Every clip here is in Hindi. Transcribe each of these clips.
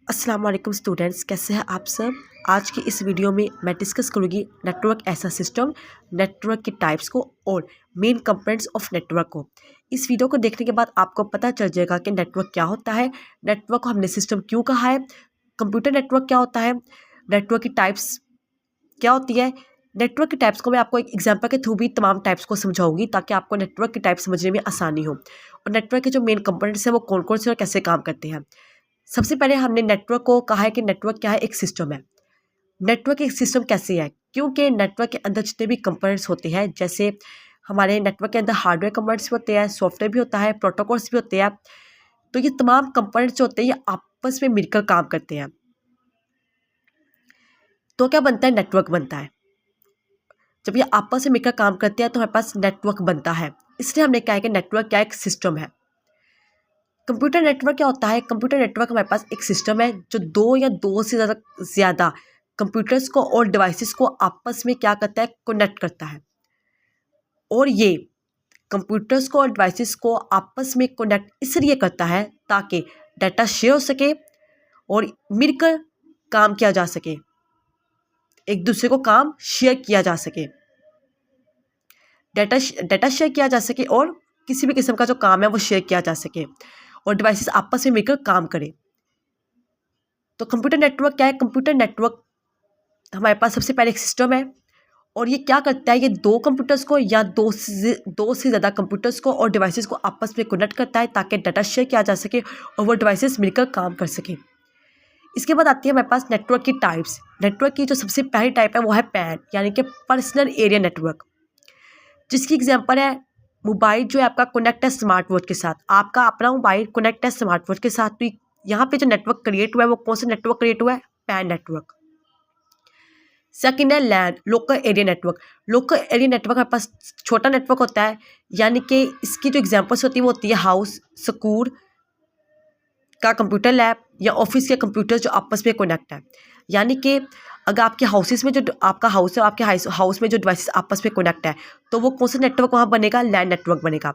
अस्सलाम वालेकुम स्टूडेंट्स, कैसे हैं आप सब। आज की इस वीडियो में मैं डिस्कस करूंगी नेटवर्क ऐसा सिस्टम, नेटवर्क की टाइप्स को और मेन कंपोनेंट्स ऑफ नेटवर्क को। इस वीडियो को देखने के बाद आपको पता चल जाएगा कि नेटवर्क क्या होता है, नेटवर्क को हमने सिस्टम क्यों कहा है, कंप्यूटर नेटवर्क क्या होता है, नेटवर्क की टाइप्स क्या होती है। नेटवर्क की टाइप्स को मैं आपको एक एग्जाम्पल के थ्रू भी तमाम टाइप्स को समझाऊंगी ताकि आपको नेटवर्क की टाइप समझने में आसानी हो और नेटवर्क के जो मेन कंपोनेंट्स हैं वो कौन कौन से और कैसे काम करते हैं। सबसे पहले हमने नेटवर्क को कहा है कि नेटवर्क क्या है, एक सिस्टम है। नेटवर्क एक सिस्टम कैसे है, क्योंकि नेटवर्क के अंदर जितने भी कंपोनेंट्स होते हैं, जैसे हमारे नेटवर्क के अंदर हार्डवेयर कंपोनेंट्स भी होते हैं, सॉफ्टवेयर भी होता है, प्रोटोकॉल्स भी होते हैं। तो ये तमाम कंपोनेंट्स जो होते हैं ये आपस में मिलकर काम करते हैं, तो क्या बनता है, नेटवर्क बनता है। जब ये आपस में मिलकर काम करते हैं तो हमारे पास नेटवर्क बनता है। इसलिए हमने कहा है कि नेटवर्क क्या एक सिस्टम है। कंप्यूटर नेटवर्क क्या होता है, कंप्यूटर नेटवर्क हमारे पास एक सिस्टम है जो दो या दो से ज़्यादा कंप्यूटर्स को और डिवाइसेस को आपस में क्या करता है, कनेक्ट करता है। और ये कंप्यूटर्स को और डिवाइसेस को आपस में कनेक्ट इसलिए करता है ताकि डाटा शेयर हो सके और मिलकर काम किया जा सके, एक दूसरे को काम शेयर किया जा सके, डाटा शेयर किया जा सके और किसी भी किस्म का जो काम है वो शेयर किया जा सके और डिवाइसेस आपस में मिलकर काम करें। तो कंप्यूटर नेटवर्क क्या है, कंप्यूटर नेटवर्क हमारे पास सबसे पहले एक सिस्टम है और ये क्या करता है, ये दो कंप्यूटर्स को या दो से ज़्यादा कंप्यूटर्स को और डिवाइसेस को आपस में कनेक्ट करता है ताकि डाटा शेयर किया जा सके और वो डिवाइसेस मिलकर काम कर सके। इसके बाद आती है हमारे पास नेटवर्क की टाइप्स। नेटवर्क की जो सबसे पहली टाइप है वो है पैन, यानी कि पर्सनल एरिया नेटवर्क, जिसकी एग्जांपल है मोबाइल जो है आपका कनेक्ट है स्मार्ट वॉच के साथ। आपका अपना मोबाइल कनेक्ट है स्मार्ट वॉच के साथ, तो यहाँ पे जो नेटवर्क क्रिएट हुआ है वो कौन सा नेटवर्क क्रिएट हुआ है, पैन नेटवर्क। सेकेंड है LAN, local area network. Local area network हमारे पास छोटा नेटवर्क होता है, यानी कि इसकी जो एग्जांपल्स होती है वो होती है हाउस, स्कूल का कंप्यूटर लैब या ऑफिस के कंप्यूटर जो आपस में कनेक्ट है। यानी कि अगर आपके हाउसेस में जो आपका हाउस है, आपके हाउस में जो डिवाइसेस आपस में कनेक्ट है तो वो कौन सा नेटवर्क वहाँ बनेगा, लैन नेटवर्क बनेगा।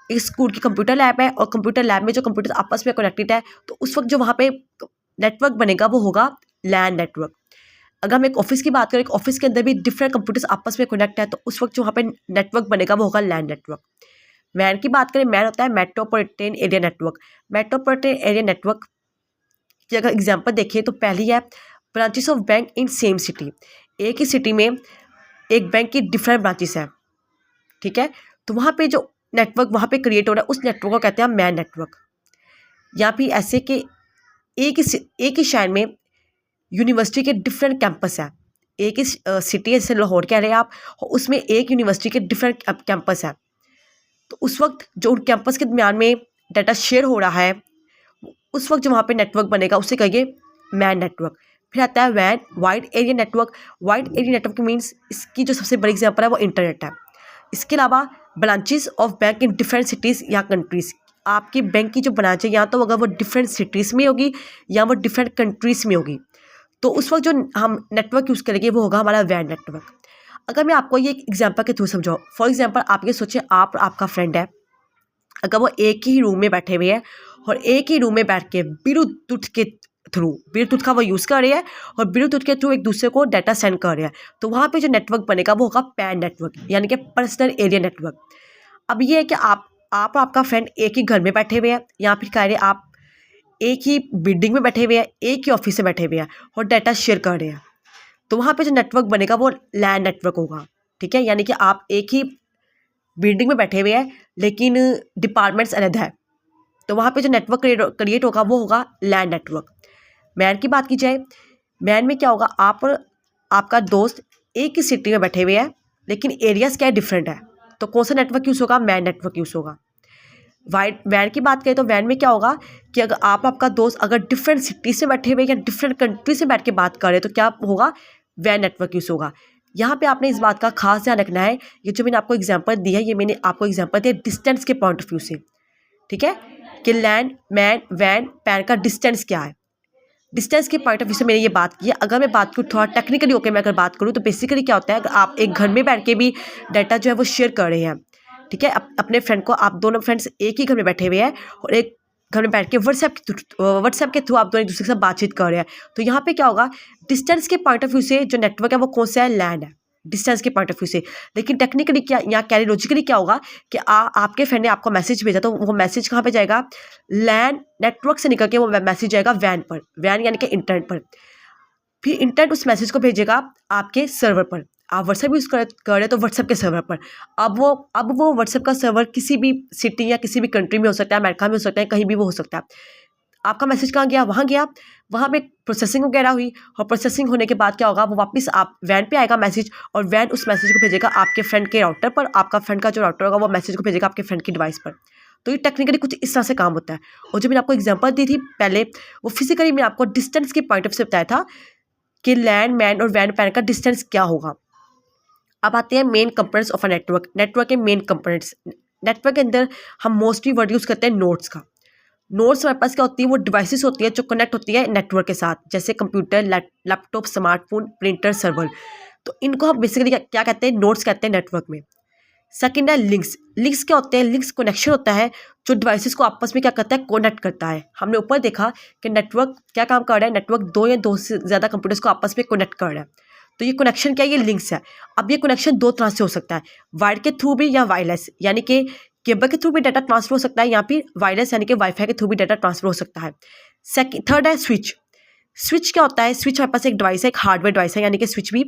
एक स्कूल की कंप्यूटर लैब है और कंप्यूटर लैब में जो कंप्यूटर आपस में कनेक्टेड है तो उस वक्त जो वहाँ पे नेटवर्क बनेगा वो होगा लैन नेटवर्क। अगर हम एक ऑफिस की बात करें, एक ऑफिस के अंदर भी डिफरेंट कंप्यूटर्स आपस में कनेक्ट है तो उस वक्त जो वहाँ पे नेटवर्क बनेगा वो होगा लैन नेटवर्क। मैन की बात करें, मैन होता है metropolitan area network. Metropolitan area network की अगर एग्जांपल देखें तो पहली है branches of bank in same city. एक ही सिटी में एक बैंक की डिफरेंट ब्रांचेस है, ठीक है, तो वहाँ पे जो नेटवर्क वहाँ पे क्रिएट हो रहा है उस नेटवर्क को कहते हैं मैन नेटवर्क। या फिर ऐसे कि एक ही शहर में यूनिवर्सिटी के डिफरेंट कैंपस है, एक ही सिटी है, जैसे लाहौर कह रहे हैं आप, उसमें एक यूनिवर्सिटी के डिफरेंट कैंपस है, तो उस वक्त जो उन कैंपस के दरमियान में डाटा शेयर हो रहा है उस वक्त जो वहाँ पे नेटवर्क बनेगा उसे कहिए मैन नेटवर्क। फिर आता है वैन, wide area network. Wide area network means इसकी जो सबसे बड़ी एग्जांपल है वो इंटरनेट है। इसके अलावा branches of bank in different cities या कंट्रीज़। आपकी बैंक की जो ब्रांच है यहाँ तो अगर वो डिफरेंट सिटीज़ में होगी या वो डिफरेंट कंट्रीज़ में होगी तो उस वक्त जो हम नेटवर्क यूज़ करेंगे वो होगा हमारा वैन नेटवर्क। अगर मैं आपको ये एग्जांपल के थ्रू समझाऊँ, फॉर एग्जांपल आप ये सोचिए आप और आपका फ्रेंड है, अगर वो एक ही रूम में बैठे हुए हैं और एक ही रूम में बैठ के ब्लूटूथ के थ्रू, ब्लूटूथ का वो यूज़ कर रहे हैं और ब्लूटूथ के थ्रू एक दूसरे को डाटा सेंड कर रहे हैं, तो वहाँ पे जो नेटवर्क बनेगा वो होगा पैन नेटवर्क, यानी कि पर्सनल एरिया नेटवर्क। अब ये है कि आप और आपका फ्रेंड एक ही घर में बैठे हुए हैं या फिर कह रहे हैं आप एक ही बिल्डिंग में बैठे हुए हैं, एक ही ऑफिस में बैठे हुए हैं और डाटा शेयर कर रहे हैं, तो वहाँ पे जो नेटवर्क बनेगा वो लैन नेटवर्क होगा, ठीक है। यानी कि आप एक ही बिल्डिंग में बैठे हुए हैं लेकिन डिपार्टमेंट्स अलग है, तो वहाँ पे जो नेटवर्क क्रिएट होगा वो होगा लैन नेटवर्क। मैन की बात की जाए, मैन में क्या होगा, आप और आपका दोस्त एक ही सिटी में बैठे हुए हैं लेकिन एरियाज़ क्या है, डिफरेंट है, तो कौन सा नेटवर्क यूज़ होगा, मैन नेटवर्क यूज़ होगा। वैन की बात करें तो वैन में क्या होगा कि अगर आप आपका दोस्त अगर डिफरेंट सिटी से बैठे हुए या डिफरेंट कंट्री से बैठ के बात कर रहे हैं तो क्या होगा, वैन नेटवर्क यूज़ होगा। यहाँ पे आपने इस बात का खास ध्यान रखना है, ये जो मैंने आपको एग्जांपल दिया है ये मैंने आपको एग्जांपल दिया डिस्टेंस के पॉइंट ऑफ व्यू से, ठीक है, कि लैन, मैन, वैन, पैन का डिस्टेंस क्या है। डिस्टेंस के पॉइंट ऑफ व्यू से मैंने ये बात की है। अगर मैं बात करूँ थोड़ा टेक्निकली होकर मैं अगर बात करूँ तो बेसिकली क्या होता है, अगर आप एक घर में बैठ के भी डाटा जो है वो शेयर कर रहे हैं, ठीक है, अपने फ्रेंड को, आप दोनों फ्रेंड्स एक ही घर में बैठे हुए हैं और एक घर में बैठ के व्हाट्सएप के थ्रू आप दोनों एक दूसरे के साथ बातचीत कर रहे हैं। तो यहाँ पे क्या होगा, डिस्टेंस के पॉइंट ऑफ व्यू से जो नेटवर्क है वो कौन सा है, लैंड है, डिस्टेंस के पॉइंट ऑफ व्यू से। लेकिन टेक्निकली क्या, यहाँ कैरियोलॉजिकली क्या होगा कि आपके फ्रेंड ने आपको मैसेज भेजा, तो वो मैसेज कहाँ पे जाएगा, लैंड नेटवर्क से निकल के वो मैसेज जाएगा वैन पर, वैन यानी कि इंटरनेट पर। फिर इंटरनेट उस मैसेज को भेजेगा आपके सर्वर पर। आप व्हाट्सएप यूज़ कर रहे हैं तो व्हाट्सएप के सर्वर पर। अब वो व्हाट्सएप का सर्वर किसी भी सिटी या किसी भी कंट्री में हो सकता है, अमेरिका में हो सकता है, कहीं भी वो हो सकता है। आपका मैसेज कहाँ गया, वहाँ गया, वहाँ पे प्रोसेसिंग वगैरह हुई, और प्रोसेसिंग होने के बाद क्या होगा, वो वापस आप वैन पे आएगा मैसेज, और वैन उस मैसेज को भेजेगा आपके फ्रेंड के राउटर पर। आपका फ्रेंड का जो राउटर होगा वो मैसेज को भेजेगा आपके फ्रेंड की डिवाइस पर। तो ये टेक्निकली कुछ इस तरह से काम होता है। और जो मैंने आपको एग्जांपल दी थी पहले, वो फिजिकली मैंने आपको डिस्टेंस के पॉइंट ऑफ से बताया था कि लैंड, मैन और वैन पैन का डिस्टेंस क्या होगा। अब आते हैं main components of a network. Network के मेन कंपोनेंट्स। नेटवर्क के अंदर हम मोस्टली वर्ड यूज़ करते हैं नोड्स का। नोड्स हमारे पास क्या होती है, वो डिवाइसेस होती है जो कनेक्ट होती है नेटवर्क के साथ, जैसे computer, laptop, smartphone, printer, server. तो इनको हम बेसिकली क्या कहते हैं, नोड्स कहते हैं नेटवर्क में। सेकंड है लिंक्स। लिंक्स क्या होते हैं, लिंक्स कनेक्शन होता है जो डिवाइसेस को आपस में क्या करता है, कनेक्ट करता है। हमने ऊपर देखा कि नेटवर्क क्या काम कर रहा है, नेटवर्क दो या दो से ज़्यादा कंप्यूटर्स को आपस में कनेक्ट कर रहा है। तो ये कनेक्शन क्या है, ये लिंक्स है। अब ये कनेक्शन दो तरह से हो सकता है, वायर के थ्रू भी या वायरलेस, यानी कि केबल के थ्रू भी डाटा ट्रांसफर हो सकता है, या फिर वायरलेस यानी कि वाईफाई के थ्रू भी डाटा ट्रांसफर हो सकता है। थर्ड है स्विच। स्विच क्या होता है, स्विच हमारे पास एक डिवाइस है, एक हार्डवेयर डिवाइस है, यानी कि स्विच भी।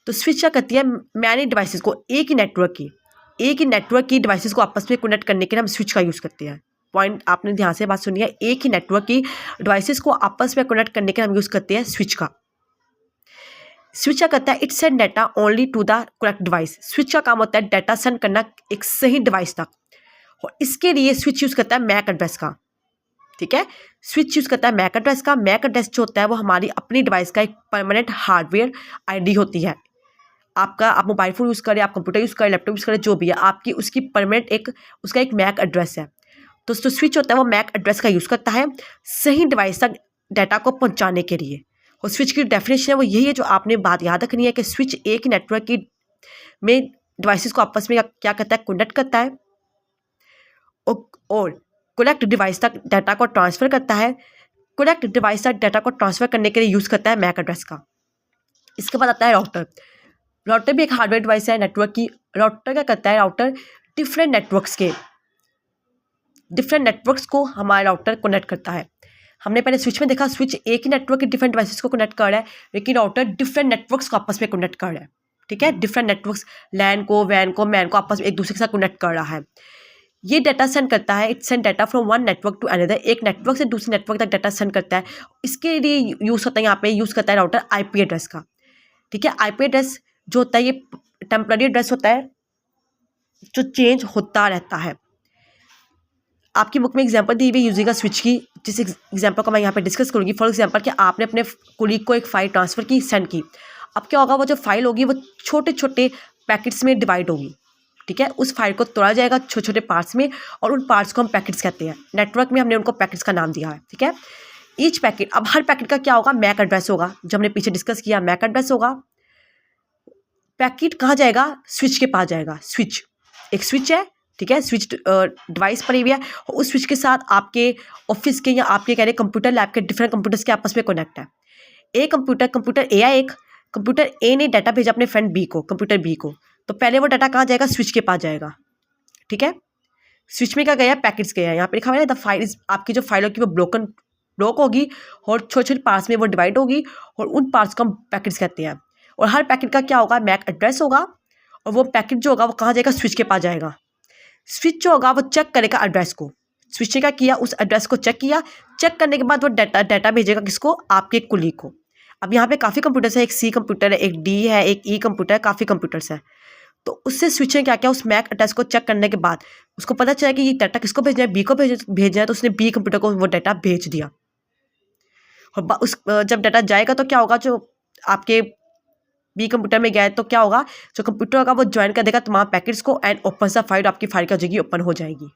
तो स्विच क्या करती है, मैनी डिवाइसेस को, एक ही नेटवर्क की डिवाइसेस को आपस में कनेक्ट करने के लिए हम स्विच का यूज़ करते हैं। पॉइंट आपने ध्यान से बात सुनी है, एक ही नेटवर्क की डिवाइसेस को आपस में कनेक्ट करने के लिए हम यूज़ करते हैं स्विच का। स्विच क्या करता है, it send data only to the correct device. Switch का काम होता है डाटा सेंड करना एक सही डिवाइस तक, और इसके लिए स्विच यूज़ करता है मैक एड्रेस का। ठीक है, स्विच यूज़ करता है मैक एड्रेस का। मैक एड्रेस जो होता है वो हमारी अपनी डिवाइस का एक परमानेंट हार्डवेयर आईडी होती है। आप मोबाइल फ़ोन यूज़ करें, आप कंप्यूटर यूज़ करें, लैपटॉप यूज़ करें, जो भी है, आपकी उसकी परमानेंट उसका एक मैक एड्रेस है। तो जो स्विच होता है वो मैक एड्रेस का यूज़ करता है सही डिवाइस तक डाटा को पहुँचाने के लिए। और स्विच की डेफिनेशन है वो यही है जो आपने बात याद रखनी है कि स्विच एक नेटवर्क की में डिवाइसेस को आपस में क्या करता है, कनेक्ट करता है, और कनेक्ट डिवाइस तक डाटा को ट्रांसफ़र करता है। कनेक्ट डिवाइस तक डाटा को ट्रांसफ़र करने के लिए यूज़ करता है मैक एड्रेस का। इसके बाद आता है राउटर। राउटर भी एक हार्डवेयर डिवाइस है नेटवर्क की। राउटर क्या करता है, राउटर डिफरेंट नेटवर्क्स को हमारा राउटर कनेक्ट करता है। हमने पहले स्विच में देखा, स्विच एक ही नेटवर्क के डिफरेंट डिवाइसेस को कनेक्ट कर रहा है, लेकिन राउटर डिफरेंट नेटवर्क्स को आपस में कनेक्ट कर रहा है। ठीक है, डिफरेंट नेटवर्क्स, लैन को, वैन को, मैन को आपस में एक दूसरे के साथ कनेक्ट कर रहा है। ये डाटा सेंड करता है, it send data from one network to another. एक नेटवर्क से दूसरे नेटवर्क तक डाटा सेंड करता है। इसके लिए यूज़ होता है, यहाँ पे यूज़ करता है राउटर आईपी एड्रेस का। ठीक है, आईपी एड्रेस जो होता है ये टेम्पररी एड्रेस होता है जो चेंज होता रहता है। आपकी बुक में एग्जांपल दी हुई यूजिंग अ स्विच की, जिस एग्जांपल को मैं यहाँ पे डिस्कस करूँगी। फॉर एग्जांपल कि आपने अपने कोलीग को एक फ़ाइल ट्रांसफ़र की, सेंड की। अब क्या होगा, वो जो फाइल होगी वो छोटे छोटे पैकेट्स में डिवाइड होगी। ठीक है, उस फाइल को तोड़ा जाएगा छोटे छोटे पार्ट्स में, और उन पार्ट्स को हम पैकेट्स कहते हैं। नेटवर्क में हमने उनको पैकेट्स का नाम दिया है। ठीक है, ईच पैकेट, अब हर पैकेट का क्या होगा, मैक एड्रेस होगा। जो हमने पीछे डिस्कस किया, मैक एड्रेस होगा। पैकेट कहाँ जाएगा, स्विच के पास जाएगा। स्विच एक स्विच है, ठीक है, स्विच डिवाइस पड़ी हुई है, और उस स्विच के साथ आपके ऑफिस के या आपके कह रहे कंप्यूटर लैब के डिफरेंट कंप्यूटर्स के आपस में कनेक्ट है। कंप्यूटर ए है, एक कंप्यूटर ए ने डाटा भेजा अपने फ्रेंड बी को, कंप्यूटर बी को। तो पहले वो डाटा कहाँ जाएगा, स्विच के पास जाएगा। ठीक है, स्विच में क्या गया, पैकेट्स गया। यहाँ पे लिखा हुआ है द फाइल इज, आपकी जो फाइल होगी वो ब्लॉक होगी, और छोटे छोटे पार्ट्स में वो डिवाइड होगी, और उन पार्ट्स को हम पैकेट्स कहते हैं। और हर पैकेट का क्या होगा, मैक एड्रेस होगा, और वो पैकेट जो होगा वो कहाँ जाएगा, स्विच के पास जाएगा। स्विच जो होगा वो चेक करेगा एड्रेस को। स्विच ने क्या किया, उस एड्रेस को चेक किया। चेक करने के बाद वो डाटा भेजेगा किसको, आपके कुलीग को। अब यहाँ पे काफ़ी कंप्यूटर्स है, एक सी कंप्यूटर है, एक डी है, एक ई कंप्यूटर है, काफ़ी कंप्यूटर्स है। तो उससे स्विच ने क्या किया, उस मैक एड्रेस को चेक करने के बाद उसको पता चला कि ये डाटा किसको भेजना है, बी को भेजना है। तो उसने बी कंप्यूटर को वो डाटा भेज दिया। और जब डाटा जाएगा तो क्या होगा, जो आपके बी कंप्यूटर में गया है तो क्या होगा, जो कंप्यूटर होगा वो ज्वाइन कर देगा तमाम पैकेट्स को, एंड ओपन सा फाइल, आपकी फाइल का जगह ओपन हो जाएगी।